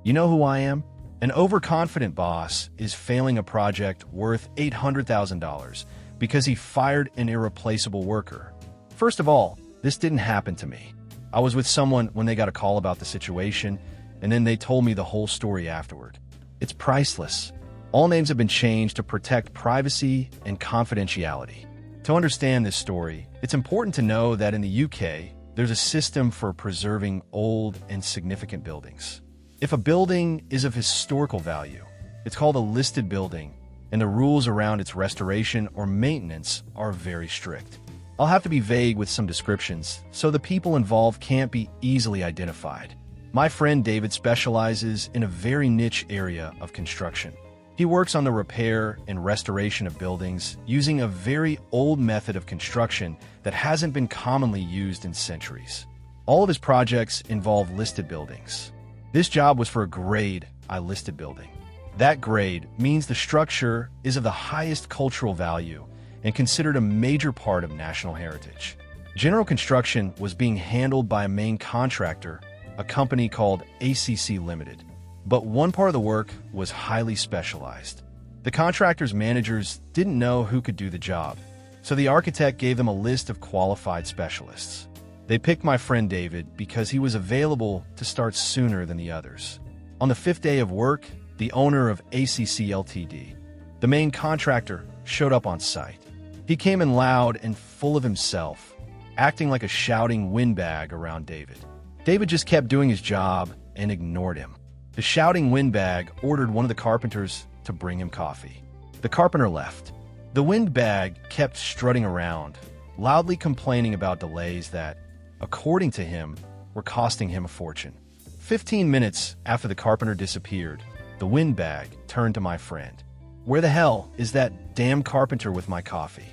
You know who I am? An overconfident boss is failing a project worth $800,000 because he fired an irreplaceable worker. First of all, this didn't happen to me. I was with someone when they got a call about the situation, and then they told me the whole story afterward. It's priceless. All names have been changed to protect privacy and confidentiality. To understand this story, it's important to know that in the UK, there's a system for preserving old and significant buildings. If a building is of historical value, it's called a listed building, and the rules around its restoration or maintenance are very strict. I'll have to be vague with some descriptions, so the people involved can't be easily identified. My friend David specializes in a very niche area of construction. He works on the repair and restoration of buildings using a very old method of construction that hasn't been commonly used in centuries. All of his projects involve listed buildings. This job was for a Grade I listed building. That grade means the structure is of the highest cultural value and considered a major part of national heritage. General construction was being handled by a main contractor, a company called ACC Limited. But one part of the work was highly specialized. The contractor's managers didn't know who could do the job, so the architect gave them a list of qualified specialists. They picked my friend David because he was available to start sooner than the others. On the 5th day of work, the owner of ACC Ltd, the main contractor, showed up on site. He came in loud and full of himself, acting like a shouting windbag around David. David just kept doing his job and ignored him. The shouting windbag ordered one of the carpenters to bring him coffee. The carpenter left. The windbag kept strutting around, loudly complaining about delays that, according to him, were costing him a fortune. 15 minutes after the carpenter disappeared, the windbag turned to my friend. "Where the hell is that damn carpenter with my coffee?"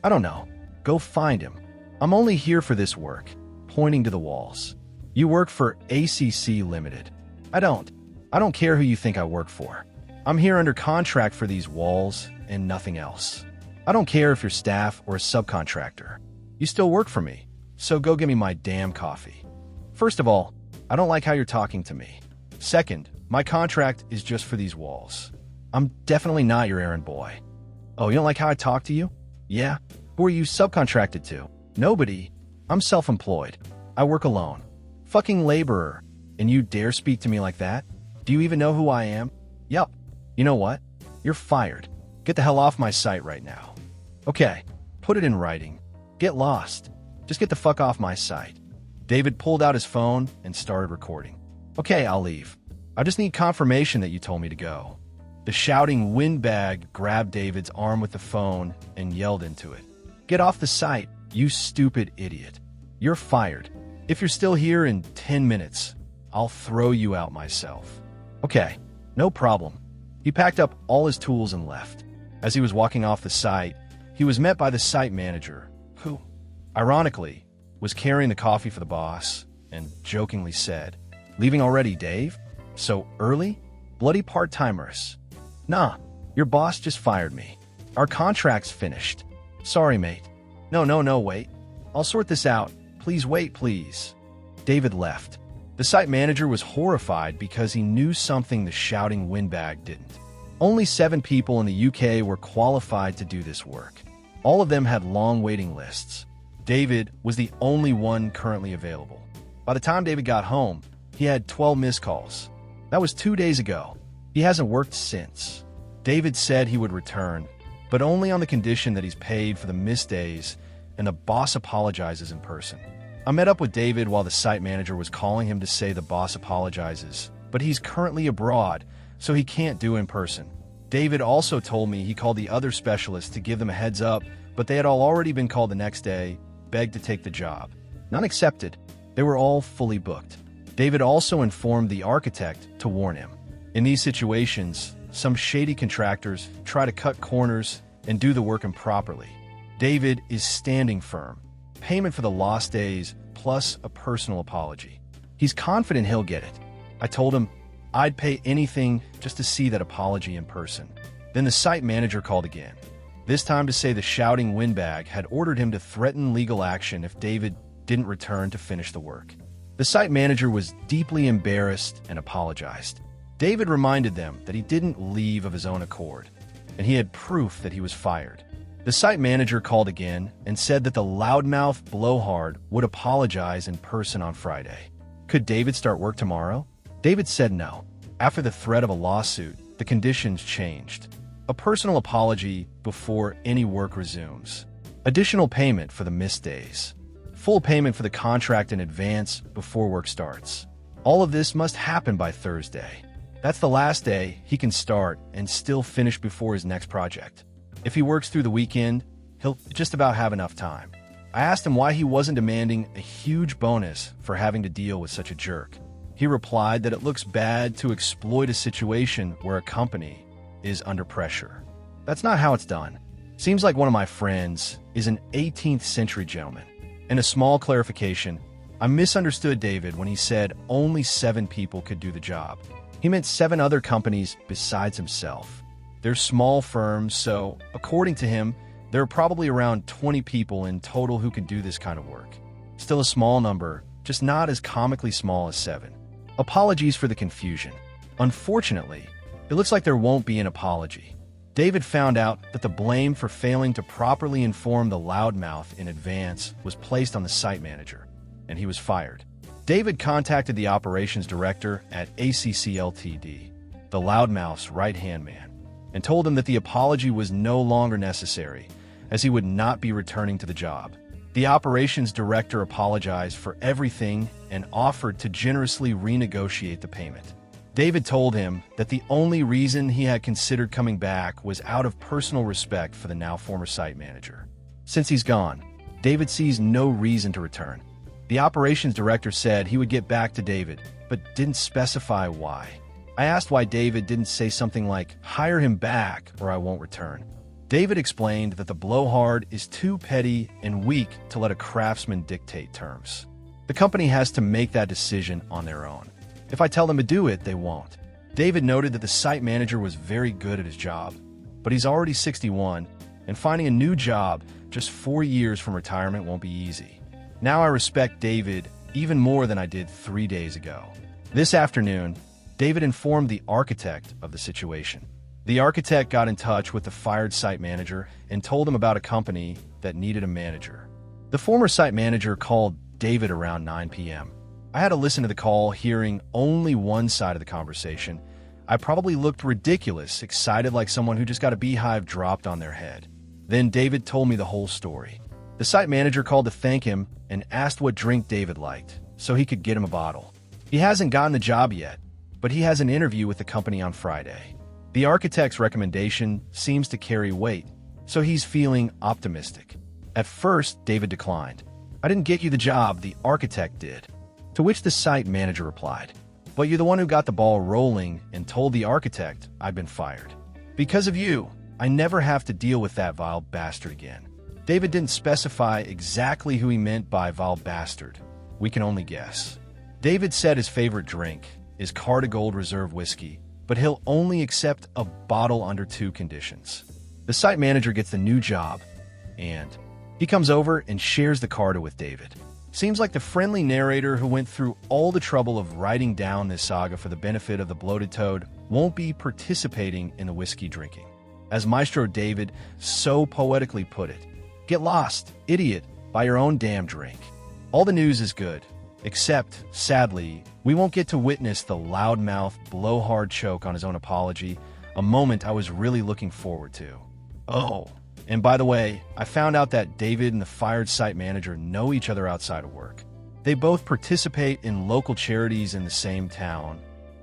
"I don't know. Go find him. I'm only here for this work," pointing to the walls. "You work for ACC Limited." I don't care who you think I work for. I'm here under contract for these walls and nothing else. I don't care if you're staff or a subcontractor. You still work for me, so go get me my damn coffee. First of all, I don't like how you're talking to me. Second, my contract is just for these walls. I'm definitely not your errand boy. Oh, you don't like how I talk to you? Yeah? Who are you subcontracted to? Nobody. I'm self-employed. I work alone. Fucking laborer. And you dare speak to me like that? Do you even know who I am? Yup. You know what? You're fired. Get the hell off my site right now. Okay, put it in writing. Get lost. Just get the fuck off my site. David pulled out his phone and started recording. Okay, I'll leave. I just need confirmation that you told me to go. The shouting windbag grabbed David's arm with the phone and yelled into it. Get off the site, you stupid idiot. You're fired. If you're still here in 10 minutes, I'll throw you out myself. Okay, no problem. He packed up all his tools and left. As he was walking off the site, he was met by the site manager, who, ironically, was carrying the coffee for the boss, and jokingly said, "Leaving already, Dave? So early? Bloody part-timers." "Nah, your boss just fired me. Our contract's finished." "Sorry, mate." No, wait. I'll sort this out. Please wait, please." David left. The site manager was horrified because he knew something the shouting windbag didn't. Only 7 people in the UK were qualified to do this work. All of them had long waiting lists. David was the only one currently available. By the time David got home, he had 12 missed calls. That was 2 days ago. He hasn't worked since. David said he would return, but only on the condition that he's paid for the missed days and the boss apologizes in person. I met up with David while the site manager was calling him to say the boss apologizes, but he's currently abroad, so he can't do in person. David also told me he called the other specialists to give them a heads up, but they had all already been called the next day, begged to take the job. None accepted. They were all fully booked. David also informed the architect to warn him. In these situations, some shady contractors try to cut corners and do the work improperly. David is standing firm. Payment for the lost days, plus a personal apology. He's confident he'll get it. I told him I'd pay anything just to see that apology in person. Then the site manager called again, this time to say the shouting windbag had ordered him to threaten legal action if David didn't return to finish the work. The site manager was deeply embarrassed and apologized. David reminded them that he didn't leave of his own accord, and he had proof that he was fired. The site manager called again and said that the loudmouth blowhard would apologize in person on Friday. Could David start work tomorrow? David said no. After the threat of a lawsuit, the conditions changed. A personal apology before any work resumes. Additional payment for the missed days. Full payment for the contract in advance before work starts. All of this must happen by Thursday. That's the last day he can start and still finish before his next project. If he works through the weekend, he'll just about have enough time. I asked him why he wasn't demanding a huge bonus for having to deal with such a jerk. He replied that it looks bad to exploit a situation where a company is under pressure. That's not how it's done. Seems like one of my friends is an 18th century gentleman. And a small clarification, I misunderstood David when he said only 7 people could do the job. He meant 7 other companies besides himself. They're small firms, so according to him, there are probably around 20 people in total who can do this kind of work. Still a small number, just not as comically small as 7. Apologies for the confusion. Unfortunately, it looks like there won't be an apology. David found out that the blame for failing to properly inform the loudmouth in advance was placed on the site manager, and he was fired. David contacted the operations director at ACC Ltd, the loudmouth's right-hand man, and told him that the apology was no longer necessary, as he would not be returning to the job. The operations director apologized for everything and offered to generously renegotiate the payment. David told him that the only reason he had considered coming back was out of personal respect for the now former site manager. Since he's gone, David sees no reason to return. The operations director said he would get back to David, but didn't specify why. I asked why David didn't say something like, "Hire him back or I won't return." David explained that the blowhard is too petty and weak to let a craftsman dictate terms. The company has to make that decision on their own. If I tell them to do it, they won't. David noted that the site manager was very good at his job, but he's already 61, and finding a new job just 4 years from retirement won't be easy. Now I respect David even more than I did 3 days ago. This afternoon, David informed the architect of the situation. The architect got in touch with the fired site manager and told him about a company that needed a manager. The former site manager called David around 9 p.m. I had to listen to the call, hearing only one side of the conversation. I probably looked ridiculous, excited like someone who just got a beehive dropped on their head. Then David told me the whole story. The site manager called to thank him and asked what drink David liked, so he could get him a bottle. He hasn't gotten the job yet, but he has an interview with the company on Friday. The architect's recommendation seems to carry weight, so he's feeling optimistic. At first, David declined. "I didn't get you the job, the architect did." To which the site manager replied, "But you're the one who got the ball rolling and told the architect I'd been fired. Because of you, I never have to deal with that vile bastard again." David didn't specify exactly who he meant by vile bastard. We can only guess. David said his favorite drink is Carta Gold Reserve whiskey, but he'll only accept a bottle under 2 conditions. The site manager gets the new job, and he comes over and shares the Carta with David. Seems like the friendly narrator who went through all the trouble of writing down this saga for the benefit of the bloated toad won't be participating in the whiskey drinking. As Maestro David so poetically put it, "Get lost, idiot, by your own damn drink." All the news is good, except, sadly, we won't get to witness the loudmouth, blowhard choke on his own apology, a moment I was really looking forward to. Oh, and by the way, I found out that David and the fired site manager know each other outside of work. They both participate in local charities in the same town,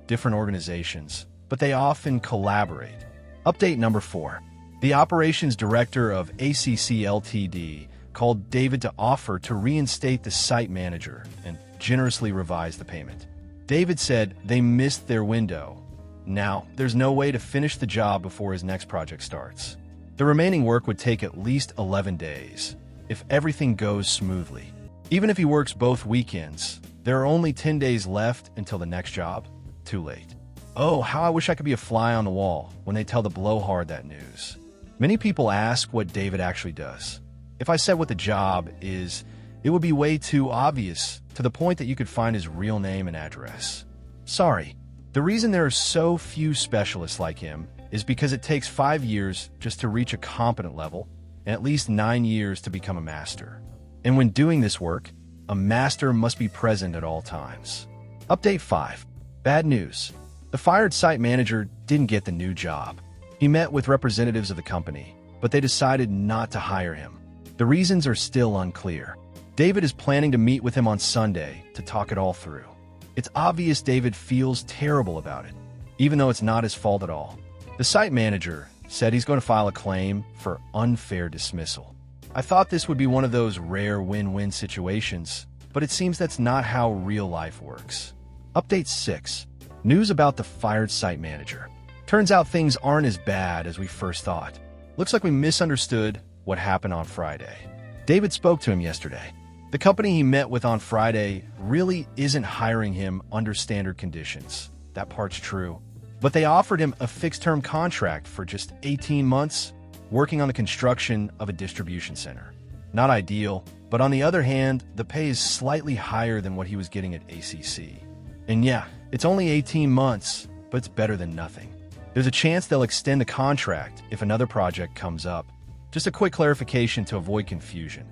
different organizations, but they often collaborate. Update number 4. The operations director of ACC Ltd called David to offer to reinstate the site manager and generously revise the payment. David said they missed their window. Now, there's no way to finish the job before his next project starts. The remaining work would take at least 11 days, if everything goes smoothly. Even if he works both weekends, there are only 10 days left until the next job. Too late. Oh, how I wish I could be a fly on the wall when they tell the blowhard that news. Many people ask what David actually does. If I said what the job is, it would be way too obvious to the point that you could find his real name and address. Sorry, the reason there are so few specialists like him is because it takes 5 years just to reach a competent level and at least 9 years to become a master. And when doing this work, a master must be present at all times. Update 5. Bad news. The fired site manager didn't get the new job. He met with representatives of the company, but they decided not to hire him. The reasons are still unclear. David is planning to meet with him on Sunday to talk it all through. It's obvious David feels terrible about it, even though it's not his fault at all. The site manager said he's going to file a claim for unfair dismissal. I thought this would be one of those rare win-win situations, but it seems that's not how real life works. Update 6. News about the fired site manager. Turns out things aren't as bad as we first thought. Looks like we misunderstood what happened on Friday. David spoke to him yesterday. The company he met with on Friday really isn't hiring him under standard conditions. That part's true. But they offered him a fixed-term contract for just 18 months, working on the construction of a distribution center. Not ideal, but on the other hand, the pay is slightly higher than what he was getting at ACC. And yeah, it's only 18 months, but it's better than nothing. There's a chance they'll extend the contract if another project comes up. Just a quick clarification to avoid confusion.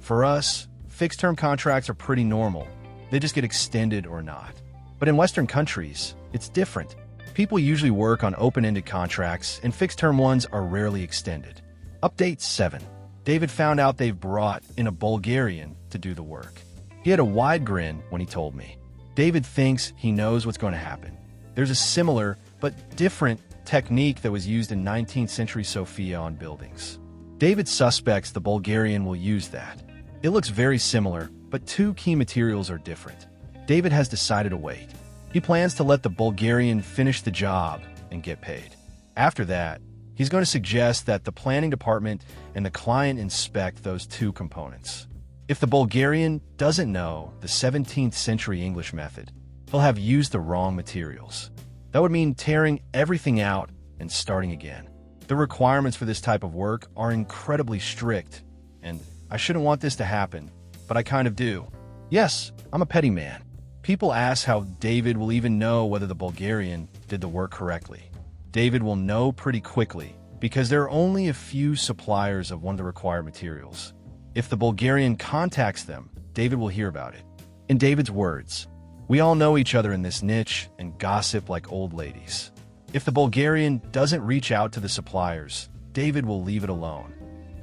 For us, fixed-term contracts are pretty normal. They just get extended or not. But in Western countries, it's different. People usually work on open-ended contracts, and fixed-term ones are rarely extended. Update 7. David found out they've brought in a Bulgarian to do the work. He had a wide grin when he told me. David thinks he knows what's going to happen. There's a similar, but different, technique that was used in 19th century Sofia on buildings. David suspects the Bulgarian will use that. It looks very similar, but 2 key materials are different. David has decided to wait. He plans to let the Bulgarian finish the job and get paid. After that, he's going to suggest that the planning department and the client inspect those 2 components. If the Bulgarian doesn't know the 17th century English method, he'll have used the wrong materials. That would mean tearing everything out and starting again. The requirements for this type of work are incredibly strict, and I shouldn't want this to happen, but I kind of do. Yes, I'm a petty man. People ask how David will even know whether the Bulgarian did the work correctly. David will know pretty quickly because there are only a few suppliers of one of the required materials. If the Bulgarian contacts them, David will hear about it. In David's words, "We all know each other in this niche and gossip like old ladies." If the Bulgarian doesn't reach out to the suppliers, David will leave it alone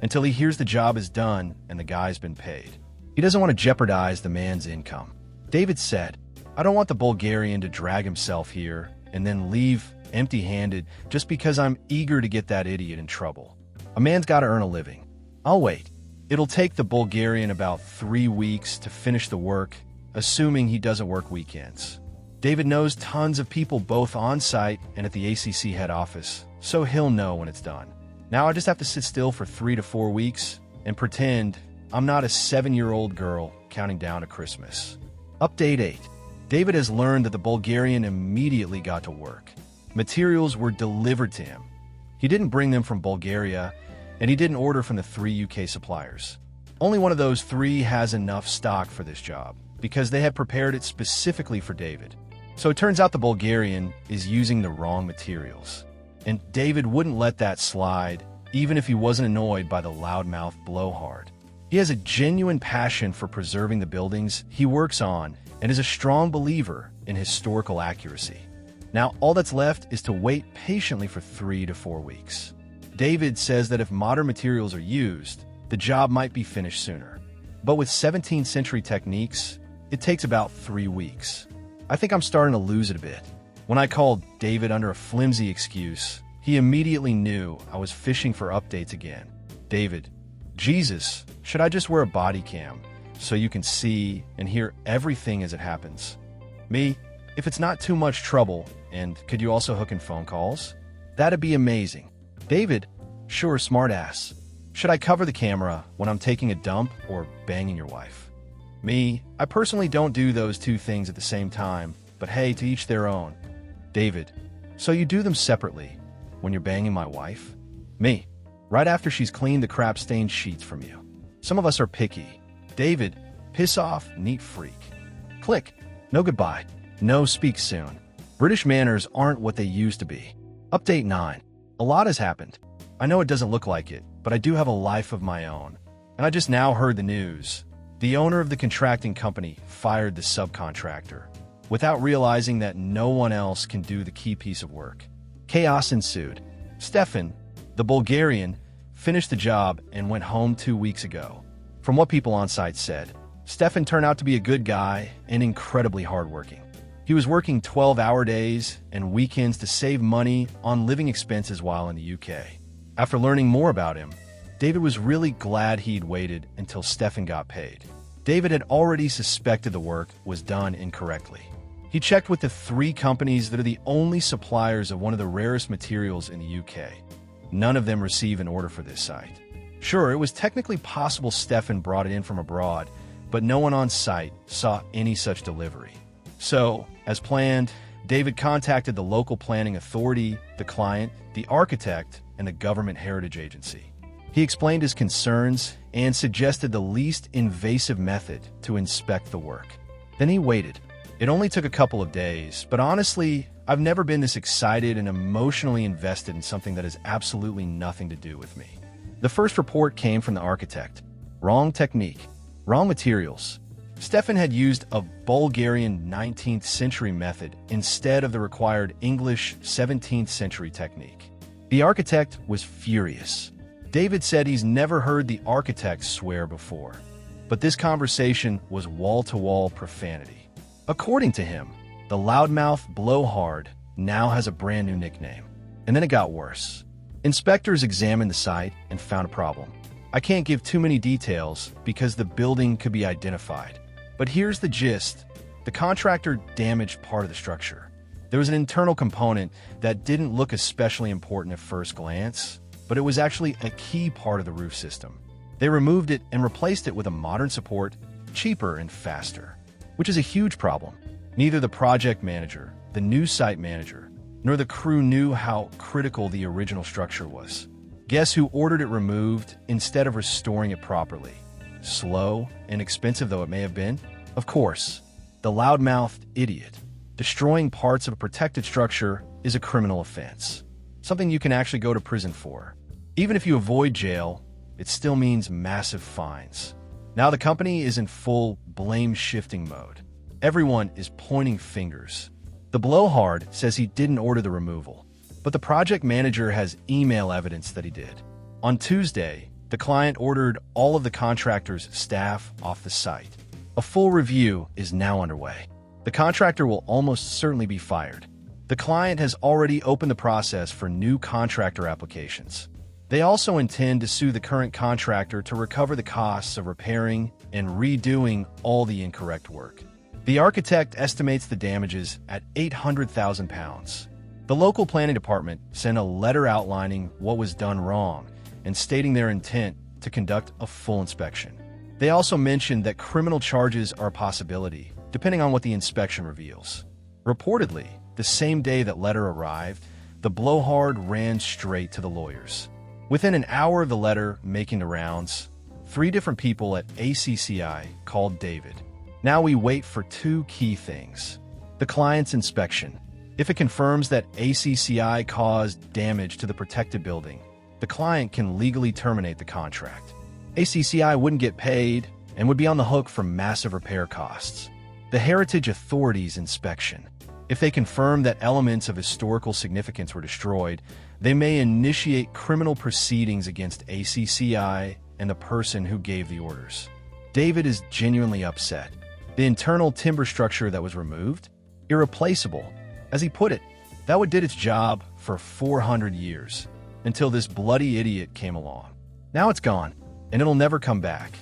until he hears the job is done and the guy's been paid. He doesn't want to jeopardize the man's income. David said, "I don't want the Bulgarian to drag himself here and then leave empty-handed just because I'm eager to get that idiot in trouble. A man's got to earn a living. I'll wait. It'll take the Bulgarian about 3 weeks to finish the work, assuming he doesn't work weekends." David knows tons of people both on-site and at the ACC head office, so he'll know when it's done. Now I just have to sit still for 3 to 4 weeks and pretend I'm not a 7-year-old girl counting down to Christmas. Update 8. David has learned that the Bulgarian immediately got to work. Materials were delivered to him. He didn't bring them from Bulgaria, and he didn't order from the 3 UK suppliers. Only one of those 3 has enough stock for this job, because they had prepared it specifically for David. So it turns out the Bulgarian is using the wrong materials. And David wouldn't let that slide, even if he wasn't annoyed by the loudmouth blowhard. He has a genuine passion for preserving the buildings he works on and is a strong believer in historical accuracy. Now, all that's left is to wait patiently for 3 to 4 weeks. David says that if modern materials are used, the job might be finished sooner. But with 17th century techniques, it takes about 3 weeks. I think I'm starting to lose it a bit. When I called David under a flimsy excuse, he immediately knew I was fishing for updates again. "David, Jesus, should I just wear a body cam so you can see and hear everything as it happens?" "Me, if it's not too much trouble, and could you also hook in phone calls? That'd be amazing." "David, sure, smartass. Should I cover the camera when I'm taking a dump or banging your wife?" "Me, I personally don't do those 2 things at the same time, but hey, to each their own." "David, so you do them separately when you're banging my wife?" "Me, right after she's cleaned the crap-stained sheets from you. Some of us are picky." "David, piss off, neat freak." Click. No goodbye. No speak soon. British manners aren't what they used to be. Update 9. A lot has happened. I know it doesn't look like it, but I do have a life of my own. And I just now heard the news. The owner of the contracting company fired the subcontractor, without realizing that no one else can do the key piece of work. Chaos ensued. Stefan, the Bulgarian, finished the job and went home 2 weeks ago. From what people on site said, Stefan turned out to be a good guy and incredibly hardworking. He was working 12-hour days and weekends to save money on living expenses while in the UK. After learning more about him, David was really glad he'd waited until Stefan got paid. David had already suspected the work was done incorrectly. He checked with the 3 companies that are the only suppliers of one of the rarest materials in the UK. None of them receive an order for this site. Sure, it was technically possible Stefan brought it in from abroad, but no one on site saw any such delivery. So, as planned, David contacted the local planning authority, the client, the architect, and the government heritage agency. He explained his concerns and suggested the least invasive method to inspect the work. Then he waited. It only took a couple of days, but honestly, I've never been this excited and emotionally invested in something that has absolutely nothing to do with me. The first report came from the architect. Wrong technique, wrong materials. Stefan had used a Bulgarian 19th century method instead of the required English 17th century technique. The architect was furious. David said he's never heard the architect swear before, but this conversation was wall-to-wall profanity. According to him, the loudmouth blowhard now has a brand new nickname. And then it got worse. Inspectors examined the site and found a problem. I can't give too many details because the building could be identified. But here's the gist. The contractor damaged part of the structure. There was an internal component that didn't look especially important at first glance, but it was actually a key part of the roof system. They removed it and replaced it with a modern support, cheaper and faster, which is a huge problem. Neither the project manager, the new site manager, nor the crew knew how critical the original structure was. Guess who ordered it removed instead of restoring it properly? Slow and expensive though it may have been? Of course, the loudmouthed idiot. Destroying parts of a protected structure is a criminal offense, something you can actually go to prison for. Even if you avoid jail, it still means massive fines. Now the company is in full blame-shifting mode. Everyone is pointing fingers. The blowhard says he didn't order the removal, but the project manager has email evidence that he did. On Tuesday, the client ordered all of the contractor's staff off the site. A full review is now underway. The contractor will almost certainly be fired. The client has already opened the process for new contractor applications. They also intend to sue the current contractor to recover the costs of repairing and redoing all the incorrect work. The architect estimates the damages at £800,000. The local planning department sent a letter outlining what was done wrong and stating their intent to conduct a full inspection. They also mentioned that criminal charges are a possibility, depending on what the inspection reveals. Reportedly, the same day that letter arrived, the blowhard ran straight to the lawyers. Within an hour of the letter making the rounds, 3 different people at ACCI called David. Now we wait for 2 key things. The client's inspection. If it confirms that ACCI caused damage to the protected building, the client can legally terminate the contract. ACCI wouldn't get paid and would be on the hook for massive repair costs. The Heritage Authority's inspection. If they confirm that elements of historical significance were destroyed, they may initiate criminal proceedings against ACCI and the person who gave the orders. David is genuinely upset. The internal timber structure that was removed? Irreplaceable. As he put it, that would did its job for 400 years, until this bloody idiot came along. Now it's gone, and it'll never come back.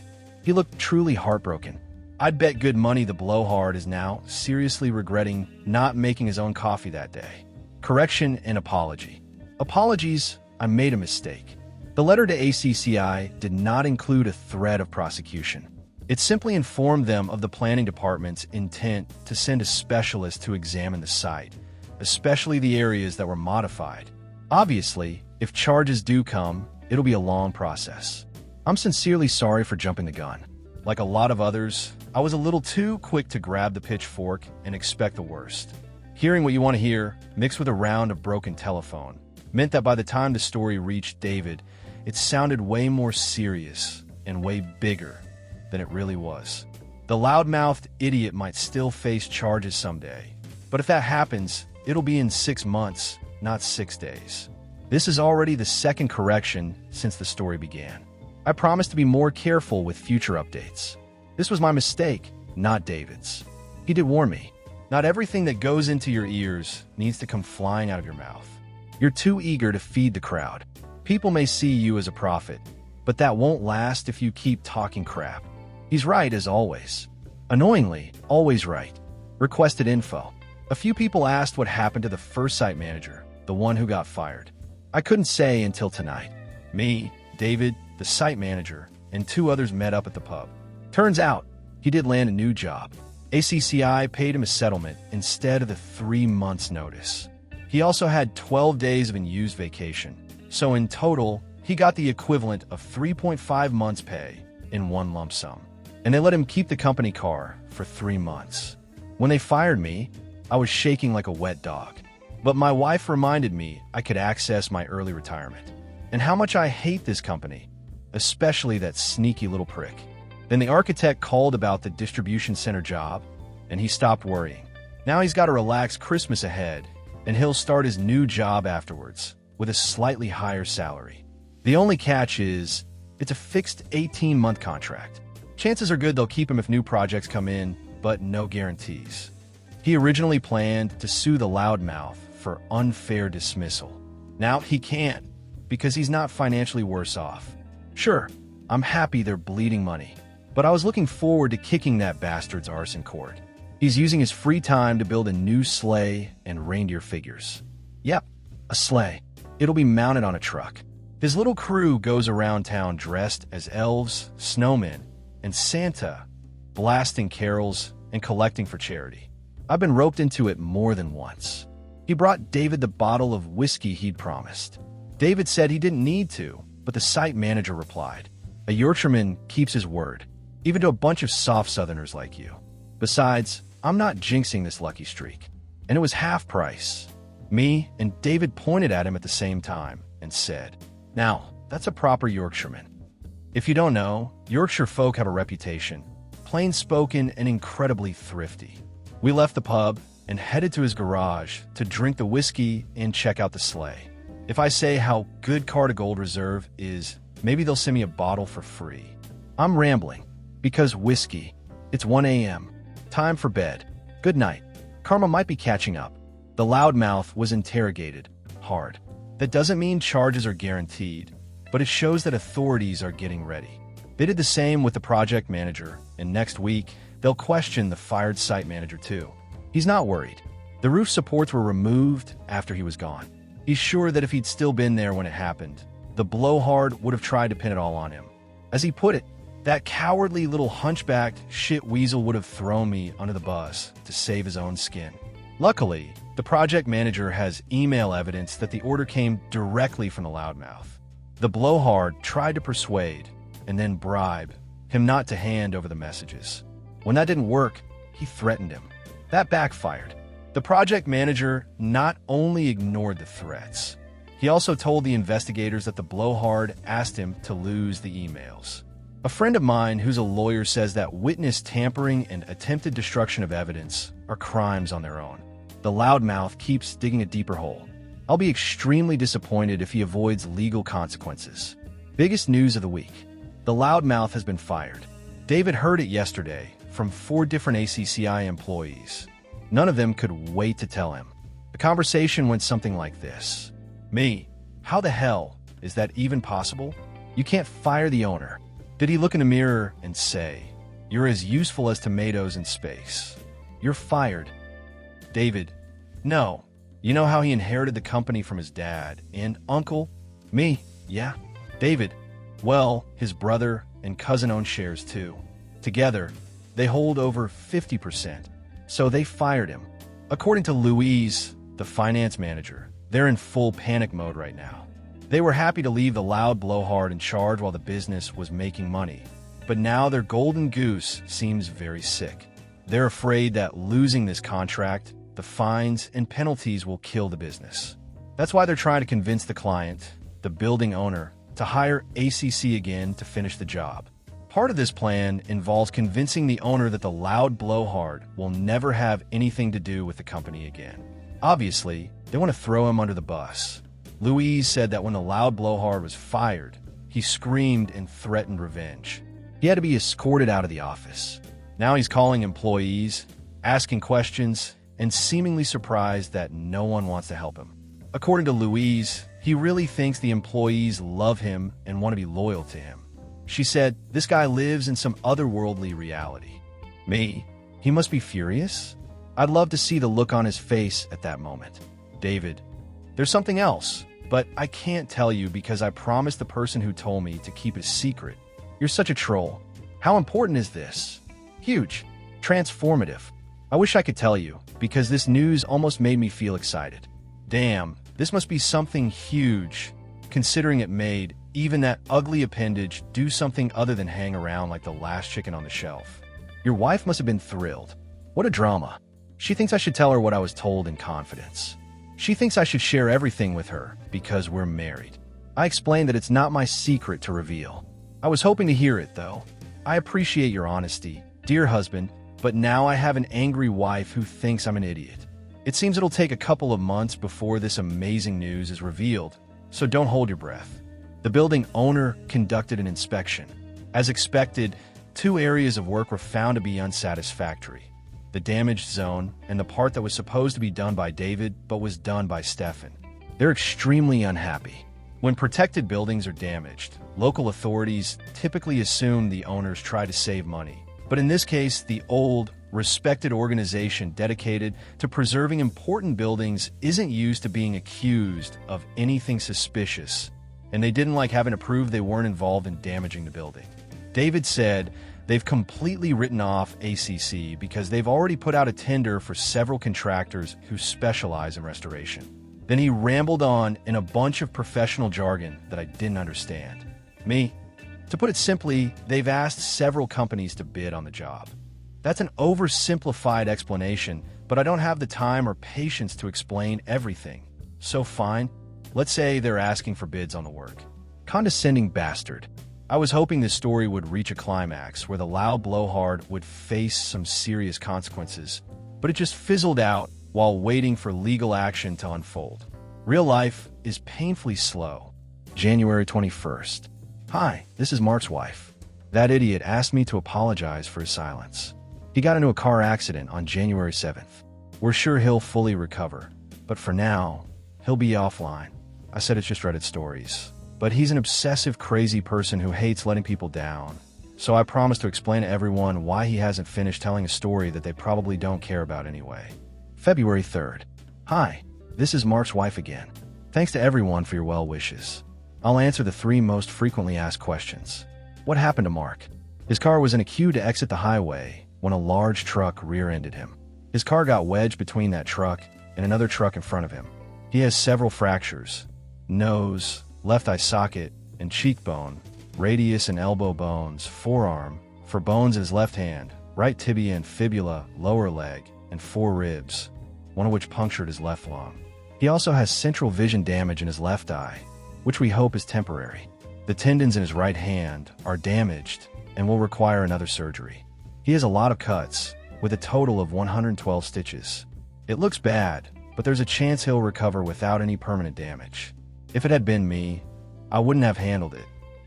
He looked truly heartbroken. I'd bet good money the blowhard is now seriously regretting not making his own coffee that day. Correction and apology. Apologies, I made a mistake. The letter to ACCI did not include a threat of prosecution. It simply informed them of the planning department's intent to send a specialist to examine the site, especially the areas that were modified. Obviously, if charges do come, it'll be a long process. I'm sincerely sorry for jumping the gun. Like a lot of others, I was a little too quick to grab the pitchfork and expect the worst. Hearing what you want to hear, mixed with a round of broken telephone, meant that by the time the story reached David, it sounded way more serious and way bigger than it really was. The loudmouthed idiot might still face charges someday, but if that happens, it'll be in 6 months, not 6 days. This is already the second correction since the story began. I promise to be more careful with future updates. This was my mistake, not David's. He did warn me. Not everything that goes into your ears needs to come flying out of your mouth. You're too eager to feed the crowd. People may see you as a prophet, but that won't last if you keep talking crap. He's right as always. Annoyingly, always right. Requested info. A few people asked what happened to the first site manager, the one who got fired. I couldn't say until tonight. Me, David, the site manager, and 2 others met up at the pub. Turns out, he did land a new job. ACCI paid him a settlement instead of the 3 months notice. He also had 12 days of unused vacation, so in total, he got the equivalent of 3.5 months' pay in one lump sum. And they let him keep the company car for 3 months. When they fired me, I was shaking like a wet dog. But my wife reminded me I could access my early retirement, and how much I hate this company, especially that sneaky little prick. Then the architect called about the distribution center job, and he stopped worrying. Now he's got a relaxed Christmas ahead, and he'll start his new job afterwards, with a slightly higher salary. The only catch is, it's a fixed 18-month contract. Chances are good they'll keep him if new projects come in, but no guarantees. He originally planned to sue the loudmouth for unfair dismissal. Now he can't, because he's not financially worse off. Sure, I'm happy they're bleeding money, but I was looking forward to kicking that bastard's arse in court. He's using his free time to build a new sleigh and reindeer figures. Yep, a sleigh. It'll be mounted on a truck. His little crew goes around town dressed as elves, snowmen, and Santa, blasting carols and collecting for charity. I've been roped into it more than once. He brought David the bottle of whiskey he'd promised. David said he didn't need to, but the site manager replied, "A Yorkshireman keeps his word, even to a bunch of soft Southerners like you. Besides, I'm not jinxing this lucky streak." And it was half price. Me and David pointed at him at the same time and said, "Now, that's a proper Yorkshireman." If you don't know, Yorkshire folk have a reputation, plain-spoken and incredibly thrifty. We left the pub and headed to his garage to drink the whiskey and check out the sleigh. If I say how good Carta Gold Reserve is, maybe they'll send me a bottle for free. I'm rambling, because whiskey. It's 1 a.m. Time for bed. Good night. Karma might be catching up. The loudmouth was interrogated. Hard. That doesn't mean charges are guaranteed, but it shows that authorities are getting ready. They did the same with the project manager, and next week, they'll question the fired site manager too. He's not worried. The roof supports were removed after he was gone. He's sure that if he'd still been there when it happened, the blowhard would have tried to pin it all on him. As he put it, that cowardly little hunchbacked shit weasel would have thrown me under the bus to save his own skin. Luckily, the project manager has email evidence that the order came directly from the loudmouth. The blowhard tried to persuade, and then bribe, him not to hand over the messages. When that didn't work, he threatened him. That backfired. The project manager not only ignored the threats, he also told the investigators that the blowhard asked him to lose the emails. A friend of mine who's a lawyer says that witness tampering and attempted destruction of evidence are crimes on their own. The loudmouth keeps digging a deeper hole. I'll be extremely disappointed if he avoids legal consequences. Biggest news of the week. The loudmouth has been fired. David heard it yesterday from 4 different ACCI employees. None of them could wait to tell him. The conversation went something like this. Me, how the hell is that even possible? You can't fire the owner. Did he look in the mirror and say, "You're as useful as tomatoes in space. You're fired." David, no. You know how he inherited the company from his dad and uncle? Me, yeah. David, well, his brother and cousin own shares too. Together, they hold over 50%. So they fired him. According to Louise, the finance manager, they're in full panic mode right now. They were happy to leave the loud blowhard in charge while the business was making money. but now their golden goose seems very sick. They're afraid that losing this contract, the fines and penalties will kill the business. That's why they're trying to convince the client, the building owner, to hire ACC again to finish the job. Part of this plan involves convincing the owner that the loud blowhard will never have anything to do with the company again. Obviously, they want to throw him under the bus. Louise said that when the loud blowhard was fired, he screamed and threatened revenge. He had to be escorted out of the office. Now he's calling employees, asking questions, and seemingly surprised that no one wants to help him. According to Louise, he really thinks the employees love him and want to be loyal to him. She said, "This guy lives in some otherworldly reality." Me? He must be furious? I'd love to see the look on his face at that moment. David, there's something else, but I can't tell you because I promised the person who told me to keep it secret. You're such a troll. How important is this? Huge. Transformative. I wish I could tell you, because this news almost made me feel excited. Damn, this must be something huge, considering it made even that ugly appendage do something other than hang around like the last chicken on the shelf. Your wife must have been thrilled. What a drama. She thinks I should tell her what I was told in confidence. She thinks I should share everything with her because we're married. I explained that it's not my secret to reveal. I was hoping to hear it, though. I appreciate your honesty, dear husband, but now I have an angry wife who thinks I'm an idiot. It seems it'll take a couple of months before this amazing news is revealed, so don't hold your breath. The building owner conducted an inspection. As expected, 2 areas of work were found to be unsatisfactory: the damaged zone and the part that was supposed to be done by David but was done by Stefan. They're extremely unhappy. When protected buildings are damaged, local authorities typically assume the owners try to save money. But in this case, the old, respected organization dedicated to preserving important buildings isn't used to being accused of anything suspicious, and they didn't like having to prove they weren't involved in damaging the building. David said they've completely written off ACC because they've already put out a tender for several contractors who specialize in restoration. Then he rambled on in a bunch of professional jargon that I didn't understand. To put it simply, they've asked several companies to bid on the job. That's an oversimplified explanation, but I don't have the time or patience to explain everything. So fine, let's say they're asking for bids on the work. Condescending bastard. I was hoping this story would reach a climax where the loud blowhard would face some serious consequences, but it just fizzled out while waiting for legal action to unfold. Real life is painfully slow. January 21st. Hi, this is Mark's wife. That idiot asked me to apologize for his silence. He got into a car accident on January 7th. We're sure he'll fully recover, but for now, he'll be offline. I said it's just Reddit stories, but he's an obsessive, crazy person who hates letting people down. So I promised to explain to everyone why he hasn't finished telling a story that they probably don't care about anyway. February 3rd. Hi, this is Mark's wife again. Thanks to everyone for your well wishes. I'll answer the 3 most frequently asked questions. What happened to Mark? His car was in a queue to exit the highway when a large truck rear-ended him. His car got wedged between that truck and another truck in front of him. He has several fractures: nose, left eye socket, and cheekbone, radius and elbow bones, forearm, for bones in his left hand, right tibia and fibula, lower leg, and 4 ribs, one of which punctured his left lung. He also has central vision damage in his left eye, which we hope is temporary. The tendons in his right hand are damaged and will require another surgery. He has a lot of cuts, with a total of 112 stitches. It looks bad, but there's a chance he'll recover without any permanent damage. If it had been me, I wouldn't have handled it,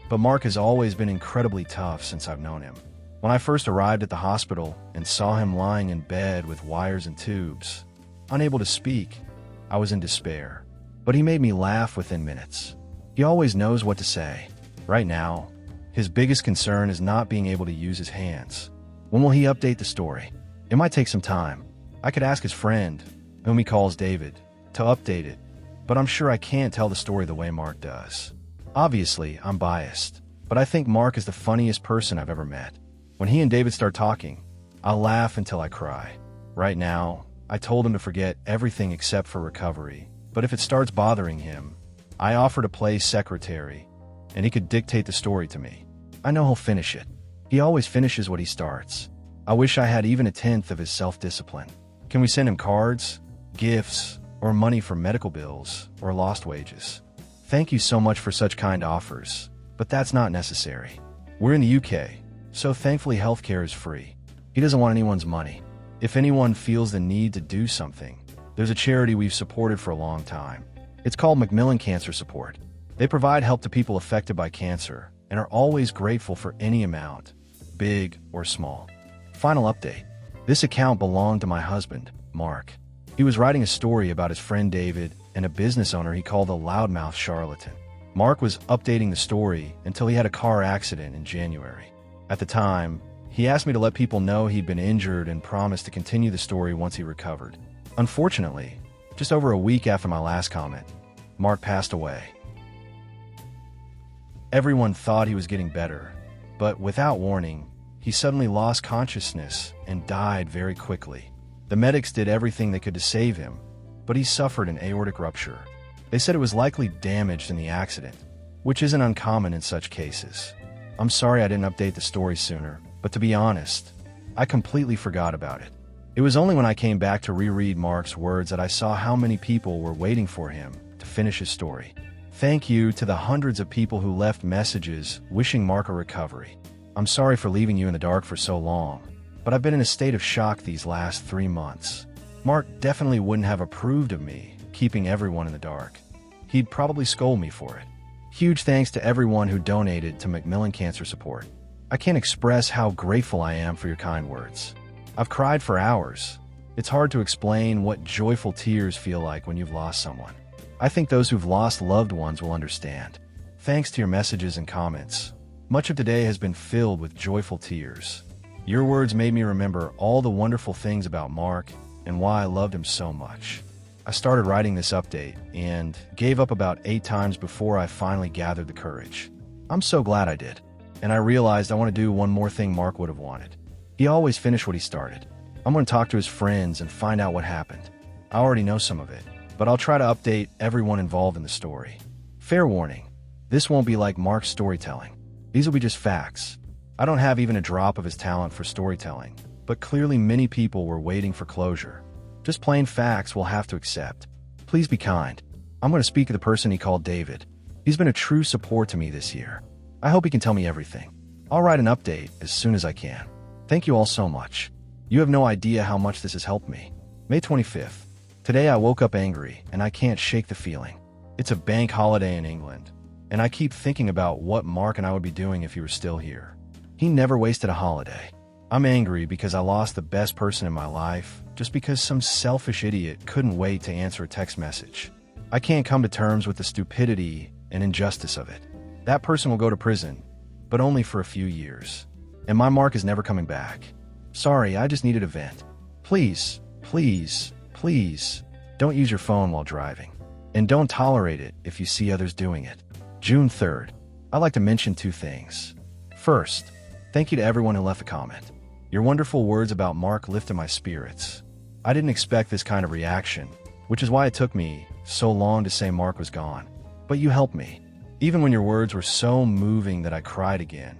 but Mark has always been incredibly tough since I've known him. When I first arrived at the hospital and saw him lying in bed with wires and tubes, unable to speak, I was in despair. But he made me laugh within minutes. He always knows what to say. Right now, his biggest concern is not being able to use his hands. When will he update the story? It might take some time. I could ask his friend, whom he calls David, to update it, but I'm sure I can't tell the story the way Mark does. Obviously, I'm biased, but I think Mark is the funniest person I've ever met. When he and David start talking, I'll laugh until I cry. Right now, I told him to forget everything except for recovery, but if it starts bothering him, I offer to play secretary, and he could dictate the story to me. I know he'll finish it. He always finishes what he starts. I wish I had even a tenth of his self-discipline. Can we send him cards, gifts, or money for medical bills or lost wages? Thank you so much for such kind offers, but that's not necessary. We're in the UK, so thankfully healthcare is free. He doesn't want anyone's money. If anyone feels the need to do something, there's a charity we've supported for a long time. It's called Macmillan Cancer Support. They provide help to people affected by cancer and are always grateful for any amount, big or small. Final update. This account belonged to my husband, Mark. He was writing a story about his friend David and a business owner he called a loudmouth charlatan. Mark was updating the story until he had a car accident in January. At the time, he asked me to let people know he'd been injured and promised to continue the story once he recovered. Unfortunately, just over a week after my last comment, Mark passed away. Everyone thought he was getting better, but without warning, he suddenly lost consciousness and died very quickly. The medics did everything they could to save him, but he suffered an aortic rupture. They said it was likely damaged in the accident, which isn't uncommon in such cases. I'm sorry I didn't update the story sooner, but to be honest, I completely forgot about it. It was only when I came back to reread Mark's words that I saw how many people were waiting for him to finish his story. Thank you to the hundreds of people who left messages wishing Mark a recovery. I'm sorry for leaving you in the dark for so long, but I've been in a state of shock these last 3 months. Mark definitely wouldn't have approved of me keeping everyone in the dark. He'd probably scold me for it. Huge thanks to everyone who donated to Macmillan Cancer Support. I can't express how grateful I am for your kind words. I've cried for hours. It's hard to explain what joyful tears feel like when you've lost someone. I think those who've lost loved ones will understand. Thanks to your messages and comments, much of today has been filled with joyful tears. Your words made me remember all the wonderful things about Mark and why I loved him so much. I started writing this update and gave up about 8 times before I finally gathered the courage. I'm so glad I did. And I realized I want to do one more thing Mark would have wanted. He always finished what he started. I'm going to talk to his friends and find out what happened. I already know some of it, but I'll try to update everyone involved in the story. Fair warning, this won't be like Mark's storytelling. These will be just facts. I don't have even a drop of his talent for storytelling, but clearly many people were waiting for closure. Just plain facts we'll have to accept. Please be kind. I'm going to speak of the person he called David. He's been a true support to me this year. I hope he can tell me everything. I'll write an update as soon as I can. Thank you all so much. You have no idea how much this has helped me. May 25th. Today I woke up angry and I can't shake the feeling. It's a bank holiday in England, and I keep thinking about what Mark and I would be doing if he were still here. He never wasted a holiday. I'm angry because I lost the best person in my life just because some selfish idiot couldn't wait to answer a text message. I can't come to terms with the stupidity and injustice of it. That person will go to prison, but only for a few years. And my Mark is never coming back. Sorry, I just needed a vent. Please, please, please, don't use your phone while driving. And don't tolerate it if you see others doing it. June 3rd. I'd like to mention 2 things. First, thank you to everyone who left a comment. Your wonderful words about Mark lifted my spirits. I didn't expect this kind of reaction, which is why it took me so long to say Mark was gone. But you helped me. Even when your words were so moving that I cried again,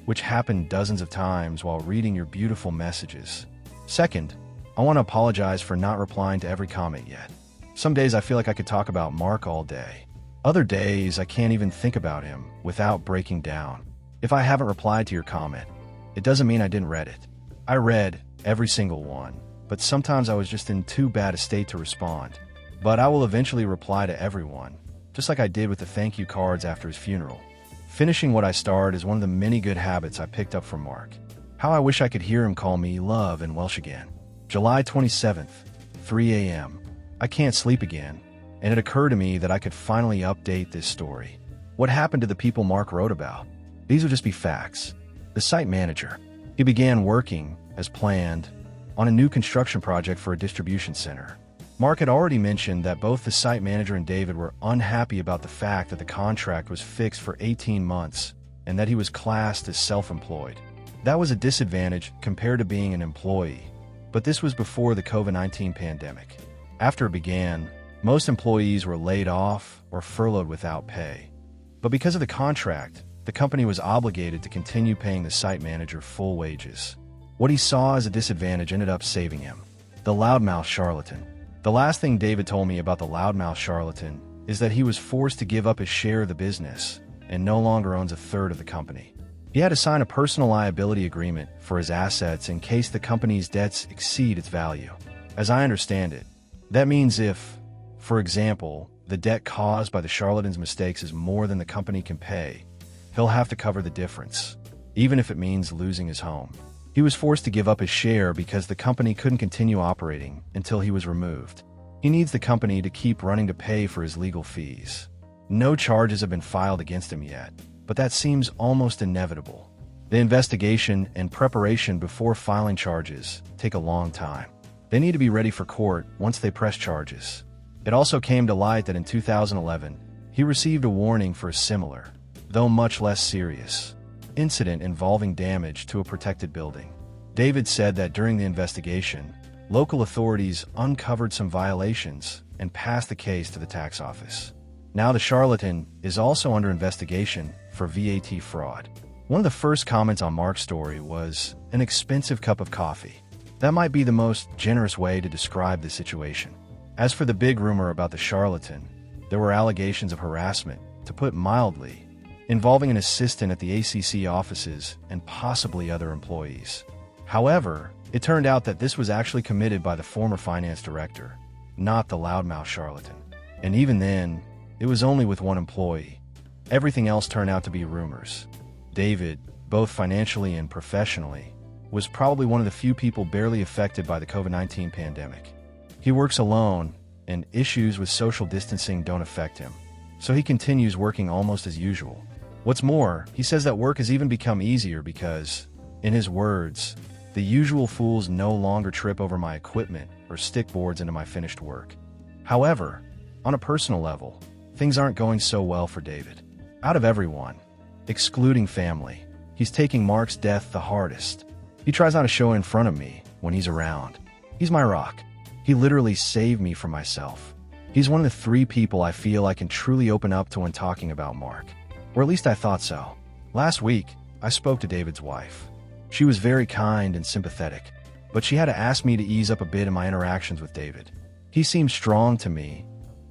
which happened dozens of times while reading your beautiful messages. Second, I want to apologize for not replying to every comment yet. Some days I feel like I could talk about Mark all day. Other days I can't even think about him without breaking down. If I haven't replied to your comment, it doesn't mean I didn't read it. I read every single one, but sometimes I was just in too bad a state to respond. But I will eventually reply to everyone, just like I did with the thank you cards after his funeral. Finishing what I started is one of the many good habits I picked up from Mark. How I wish I could hear him call me love in Welsh again. July 27th, 3 a.m. I can't sleep again, and it occurred to me that I could finally update this story. What happened to the people Mark wrote about? These would just be facts. The site manager. He began working, as planned, on a new construction project for a distribution center. Mark had already mentioned that both the site manager and David were unhappy about the fact that the contract was fixed for 18 months and that he was classed as self-employed. That was a disadvantage compared to being an employee, but this was before the COVID-19 pandemic. After it began, most employees were laid off or furloughed without pay. But because of the contract, the company was obligated to continue paying the site manager full wages. What he saw as a disadvantage ended up saving him. The loudmouth charlatan. The last thing David told me about the loudmouth charlatan is that he was forced to give up his share of the business and no longer owns a third of the company. He had to sign a personal liability agreement for his assets in case the company's debts exceed its value. As I understand it, that means if, for example, the debt caused by the charlatan's mistakes is more than the company can pay, he'll have to cover the difference, even if it means losing his home. He was forced to give up his share because the company couldn't continue operating until he was removed. He needs the company to keep running to pay for his legal fees. No charges have been filed against him yet, but that seems almost inevitable. The investigation and preparation before filing charges take a long time. They need to be ready for court once they press charges. It also came to light that in 2011, he received a warning for a similar, though much less serious, incident involving damage to a protected building. David said that during the investigation, local authorities uncovered some violations and passed the case to the tax office. Now the charlatan is also under investigation for VAT fraud. One of the first comments on Mark's story was an expensive cup of coffee. That might be the most generous way to describe the situation. As for the big rumor about the charlatan, there were allegations of harassment, to put mildly, involving an assistant at the ACC offices and possibly other employees. However, it turned out that this was actually committed by the former finance director, not the loudmouth charlatan. And even then, it was only with one employee. Everything else turned out to be rumors. David, both financially and professionally, was probably one of the few people barely affected by the COVID-19 pandemic. He works alone, and issues with social distancing don't affect him, so he continues working almost as usual. What's more, he says that work has even become easier because, in his words, the usual fools no longer trip over my equipment or stick boards into my finished work. However, on a personal level, things aren't going so well for David. Out of everyone, excluding family, he's taking Mark's death the hardest. He tries not to show in front of me when he's around. He's my rock. He literally saved me from myself. He's one of the 3 people I feel I can truly open up to when talking about Mark. Or at least I thought so. Last week, I spoke to David's wife. She was very kind and sympathetic, but she had to ask me to ease up a bit in my interactions with David. He seemed strong to me,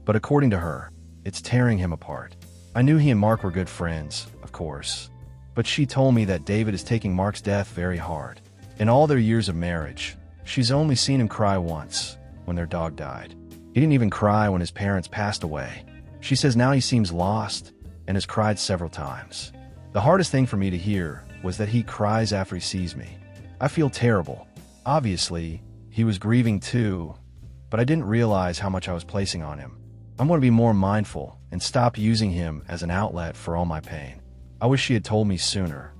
but according to her, it's tearing him apart. I knew he and Mark were good friends, of course, but she told me that David is taking Mark's death very hard. In all their years of marriage, she's only seen him cry once, when their dog died. He didn't even cry when his parents passed away. She says now he seems lost and has cried several times. The hardest thing for me to hear was that he cries after he sees me. I feel terrible. Obviously, he was grieving too, but I didn't realize how much I was placing on him. I'm going to be more mindful and stop using him as an outlet for all my pain. I wish she had told me sooner,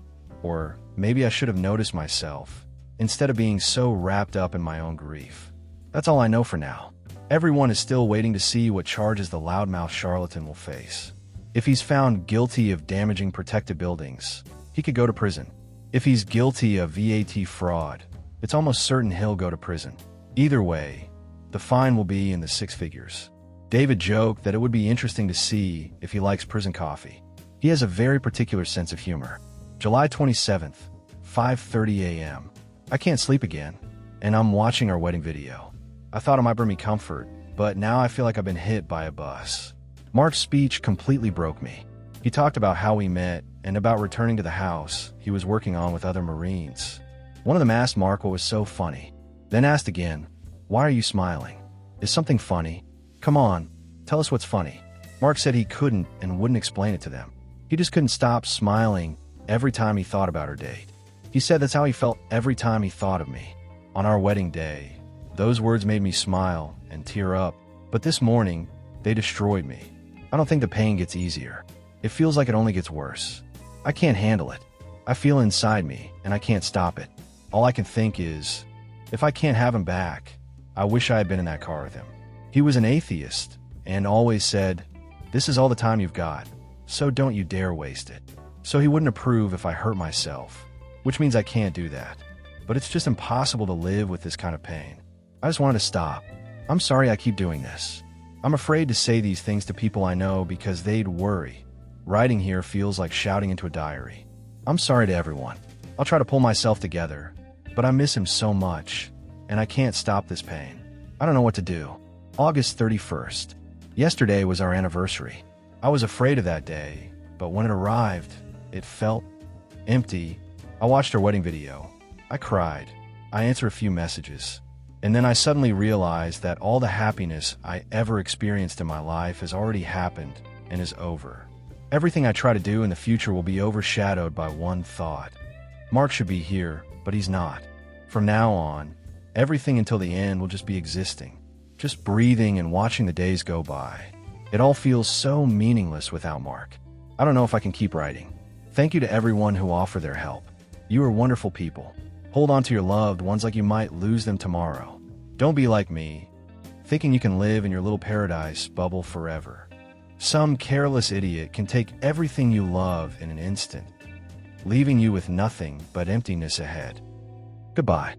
or maybe I should have noticed myself, instead of being so wrapped up in my own grief. That's all I know for now. Everyone is still waiting to see what charges the loudmouth charlatan will face. If he's found guilty of damaging protected buildings, he could go to prison. If he's guilty of VAT fraud, it's almost certain he'll go to prison. Either way, the fine will be in the 6 figures. David joked that it would be interesting to see if he likes prison coffee. He has a very particular sense of humor. July 27th, 5:30 a.m. I can't sleep again, and I'm watching our wedding video. I thought it might bring me comfort, but now I feel like I've been hit by a bus. Mark's speech completely broke me. He talked about how we met and about returning to the house he was working on with other Marines. One of them asked Mark what was so funny, then asked again, "Why are you smiling? Is something funny? Come on, tell us what's funny." Mark said he couldn't and wouldn't explain it to them. He just couldn't stop smiling every time he thought about our date. He said that's how he felt every time he thought of me. On our wedding day, those words made me smile and tear up, but this morning, they destroyed me. I don't think the pain gets easier. It feels like it only gets worse. I can't handle it. I feel inside me, and I can't stop it. All I can think is, if I can't have him back, I wish I had been in that car with him. He was an atheist, and always said, "This is all the time you've got, so don't you dare waste it." So he wouldn't approve if I hurt myself, which means I can't do that. But it's just impossible to live with this kind of pain. I just wanted to stop. I'm sorry I keep doing this. I'm afraid to say these things to people I know because they'd worry. Writing here feels like shouting into a diary. I'm sorry to everyone. I'll try to pull myself together, but I miss him so much, and I can't stop this pain. I don't know what to do. August 31st. Yesterday was our anniversary. I was afraid of that day, but when it arrived, it felt empty. I watched our wedding video. I cried. I answered a few messages. And then I suddenly realized that all the happiness I ever experienced in my life has already happened and is over. Everything I try to do in the future will be overshadowed by one thought. Mark should be here, but he's not. From now on, everything until the end will just be existing, just breathing and watching the days go by. It all feels so meaningless without Mark. I don't know if I can keep writing. Thank you to everyone who offered their help. You are wonderful people. Hold on to your loved ones like you might lose them tomorrow. Don't be like me, thinking you can live in your little paradise bubble forever. Some careless idiot can take everything you love in an instant, leaving you with nothing but emptiness ahead. Goodbye.